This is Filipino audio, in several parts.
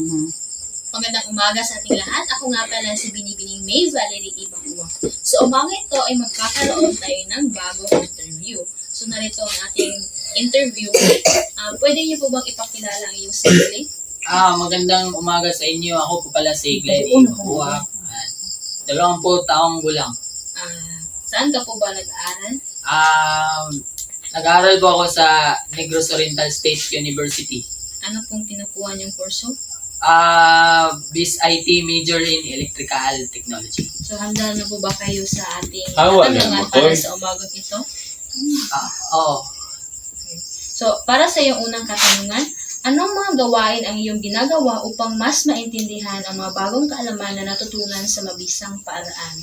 Magandang umaga sa ating lahat. Ako nga pala si Binibining May Valerie Ibangua. So, umaga ito ay magkakaroon tayo ng bagong interview. So, narito ang ating interview. Pwede niyo po bang ipakilala ang iyong sarili? Magandang umaga sa inyo. Ako po pala si Glenny Ibangua. 20 taong gulang. Saan ka po ba nag-aaral? Nag-aaral po ako sa Negros Oriental State University. Ano pong kinukuha niyong kurso? BIS IT major in Electrical Technology. So, handa na po ba kayo sa ating wala katanungan mo, para Toy. sa umagang ito? Oo. So, para sa iyong unang katanungan, anong mga gawain ang iyong ginagawa upang mas maintindihan ang mga bagong kaalaman na natutunan sa mabisang paraan?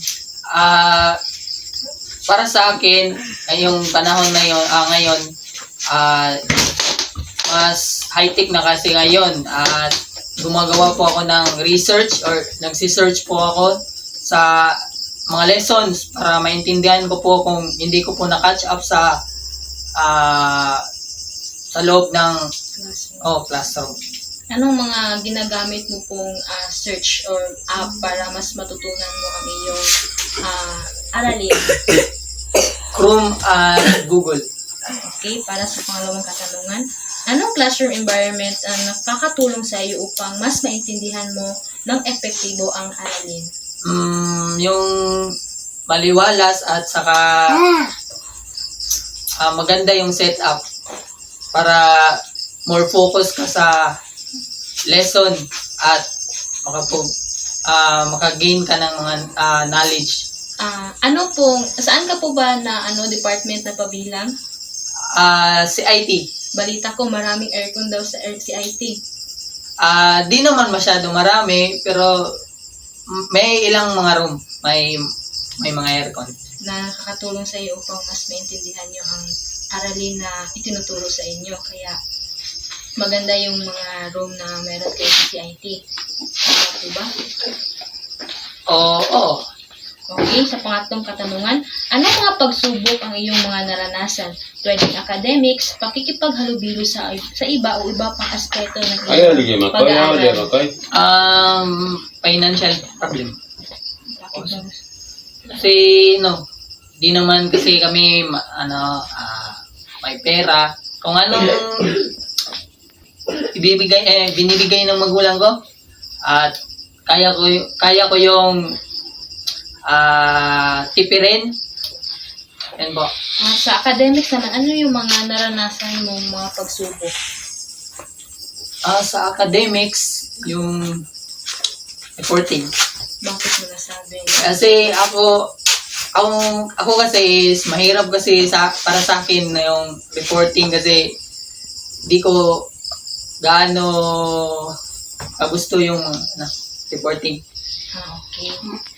Para sa akin, ngayong panahon na yun, ngayon, mas high-tech na kasi ngayon at gumagawa po ako ng research or nagsisearch po ako sa mga lessons para maintindihan ko po kung hindi ko po na-catch up sa loob ng classroom. Anong mga ginagamit mo pong search or app para mas matutunan mo ang iyong aralin? Chrome at Google. Okay, para sa pangalawang katanungan, anong classroom environment ang nakakatulong sa iyo upang mas maintindihan mo ng epektibo ang aralin? Yung maliwalas at saka maganda yung setup para more focus ka sa lesson at makagain ka ng mga knowledge. Saan ka po ba na department na pabilang? CIT. Balita ko maraming aircon daw sa CIT. Di naman masyado marami, pero may ilang mga room, may mga aircon. Na nakakatulong sa iyo upang mas maintindihan niyo ang aralin na itinuturo sa inyo. Kaya maganda yung mga room na meron kayo sa CIT. Tama po ba? Oo. Okay, sa pangatlong katanungan, anong mga pagsubok ang iyong mga naranasan? Pwedeng academics, pakikipaghalubilo sa iba o iba pang aspeto ng iyong pag-aaral. Financial problem. Kasi di naman kasi kami may pera. Kung anong binibigay ng magulang ko at kaya ko yung tipirin. Yan po. Sa academics naman, ano yung mga naranasan mong mga pagsubok? Sa academics, yung reporting. Bakit mo nasabi? Kasi ako kasi is mahirap kasi para sa akin na yung reporting kasi di ko gaano gusto yung reporting. Okay.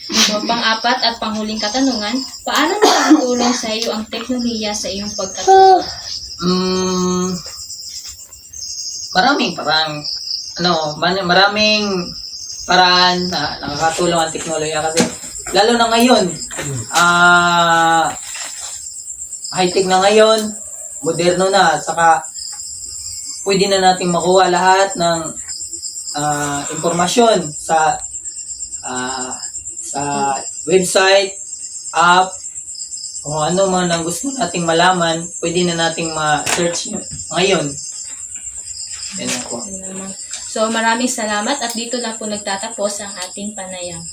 So, pang-apat at panghuling katanungan, paano nakakatulong sa iyo ang teknolohiya sa iyong pagkatuto? Maraming paraan na nakakatulong ang teknolohiya kasi lalo na ngayon, high-tech na ngayon, moderno na, at saka pwede na nating makuha lahat ng impormasyon sa website, app, kung ano man ang gusto nating malaman, pwede na nating ma-search ngayon. Yan ako. So, maraming salamat at dito na po nagtatapos ang ating panayam.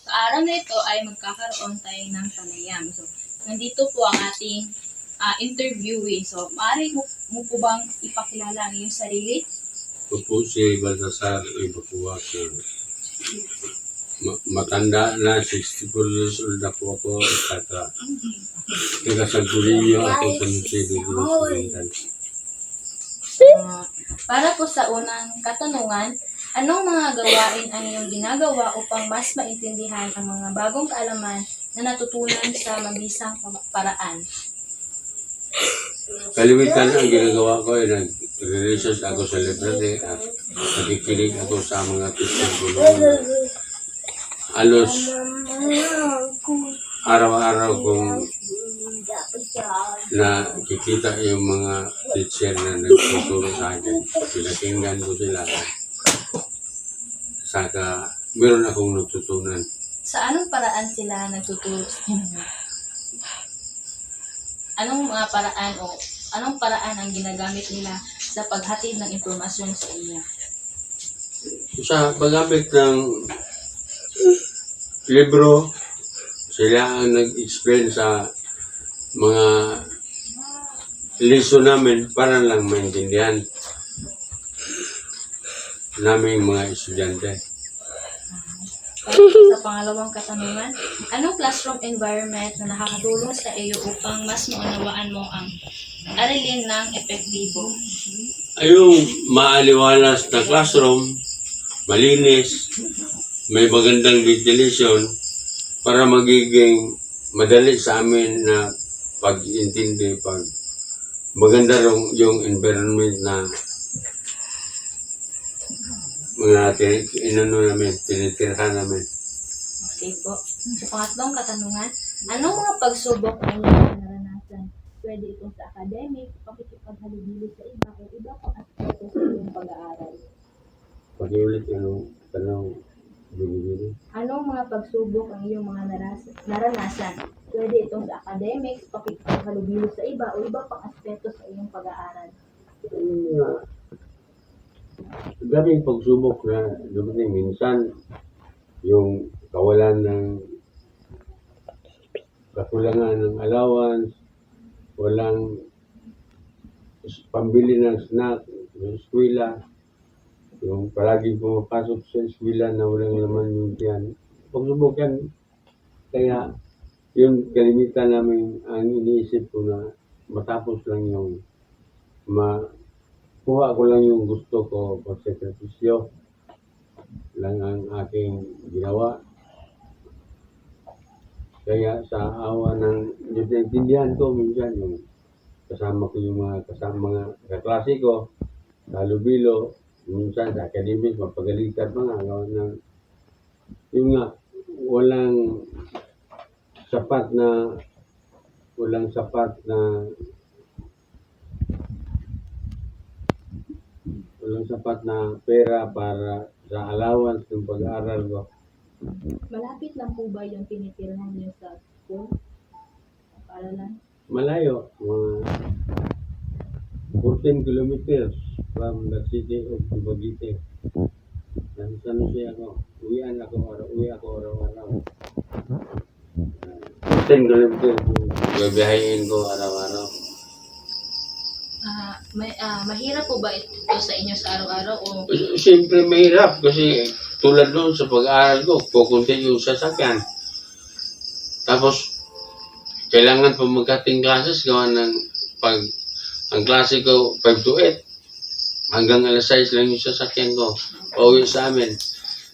Sa araw na ito ay magkakaroon tayo ng panayam. So, nandito po ang ating interviewee. So, maaari mo po bang ipakilala ang iyong sarili? Ito po si Baltasar Ibangua. Matanda na, 64 years old na po ako. At taga-Santurillo ako sa Museo Oriental. Para po sa unang katanungan, anong mga gawain ang iyong ginagawa upang mas maintindihan ang mga bagong kaalaman na natutunan sa mabisang paraan? Kalimitan ang ginagawa ko ay nag-research ako sa library at nakikinig ako sa mga testimony. Halos araw-araw kong nakikita yung mga teacher na nagtuturo sa akin. Pinakinggan ko sila. Saka meron akong natutunan. Sa anong paraan sila nagtuturo sa inyo? Anong mga paraan o anong paraan ang ginagamit nila sa paghatid ng impormasyon sa inyo? Sa paggamit ng libro, sila ang nag-explain sa mga lesson namin para lang maintindihan naming mga estudyante. Sa pangalawang katanungan, anong classroom environment na nakakatulong sa iyo upang mas maunawaan mo ang aralin ng epektibo? Ayong maaliwalas na classroom, malinis, may magandang ventilation para magiging madali sa amin na pag-intindi, pag maganda yung environment na mga tinitirhan namin. Okay po. Sa pangatlong katanungan, anong mga pagsubok ang inyong naranasan? Pwede itong sa academic, pakikipaghalubilo sa iba, o iba pang aspeto sa iyong pag-aaral. Pag-iulit yung tanong, binibili. Anong mga pagsubok ang iyong mga naranasan? Pwede itong sa academics, pakikipaghalubilo sa iba, o iba pang aspeto sa iyong pag-aaral. Daming pagsubok na dumating minsan, yung kawalan ng kakulangan ng allowance, walang pambili ng snack, yung eskwela, yung palaging pumapasok sa eskwela na walang laman yung tiyan. Pagsubok yan, kaya yung kalimitan namin ang iniisip ko na matapos lang yung kuha ko lang yung gusto ko, pagsakripisyo lang ang aking ginawa. Kaya sa awa ng Diyos, naintindihan ko minsan yung kasama ko yung mga kaklase ko, sa Lubilo, minsan sa academic, mapagalitan pa nga, yung nga, walang sapat na pera para sa allowance ng pag-aaral ko. Malapit lang po ba yung tinitirhan niyo sa school? Para lang. Malayo, mga 14 kilometers from the city of Dumaguete. San Jose ako. Uwi ako araw-araw. 14 kilometers bibiyahin ko araw-araw. Mahirap po ba ito sa inyo sa araw-araw o Siyempre mahirap kasi tulad doon sa pag-aaral ko, kukunti yung sasakyan. Tapos, kailangan pa magkating classes gawa ng ang klase ko 5 to 8. Hanggang alas 6 lang yung sasakyan ko. Pauwi sa amin.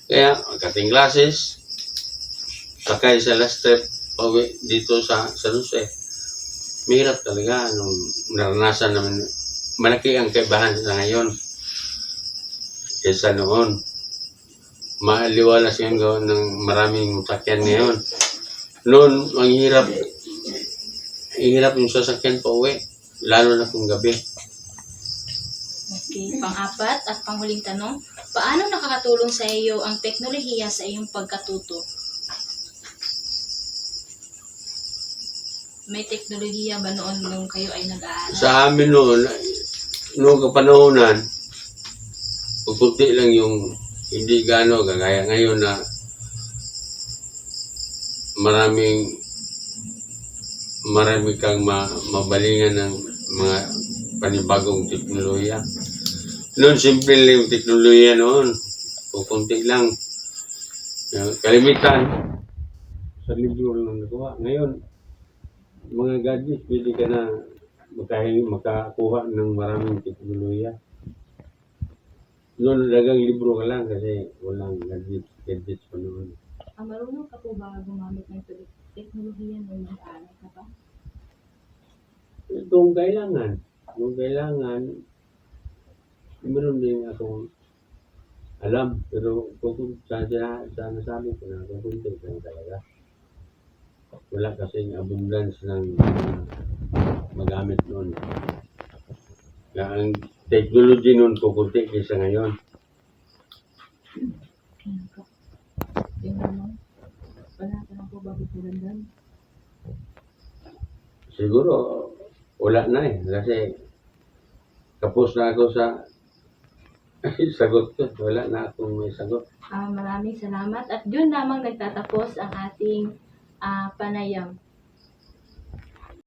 Kaya, magkating classes, sakay sa last trip, pauwi dito sa San Jose. Mahirap talaga nung naranasan namin. Malaki ang kaibahan sa ngayon kaysa noon. Maaliwalas yung gawin ng maraming sasakyan ngayon. Noon, ang hirap yung sasakyan pa uwi, lalo na kung gabi. Okay. Pang-apat at panghuling tanong, paano nakakatulong sa iyo ang teknolohiya sa iyong pagkatuto? May teknolohiya ba noon nung kayo ay nag-aaral? Sa amin noon kapanahonan, pupunti lang yung hindi gano gagaya ngayon na marami kang mabalingan ng mga panibagong teknolohiya. Noon, simple lang yung teknolohiya noon. Pupunti lang. Kalimitan, sa libro lang nakuha. Ngayon, mga gadgets, pwede ka na makakuha ng maraming teknolohiya. Noon, lagang libro ka lang kasi walang gadgets pa noon. Marunong ka po ba gumamit ng teknolohiya nung nag-aaral ka pa? Kung kailangan, meron din akong alam, pero kung sana nasabi ko na kukunti lang talaga. Wala kasing abundance ng magamit noon. Kaya ang technology noon kukunti kaysa ngayon. Ayan po. Yung naman. Wala ka na po bago doon. Siguro, wala na eh. Kasi, kapos na ako sa sagot ko. Wala na akong may sagot. Maraming salamat. At yun lamang nagtatapos ang ating panayam.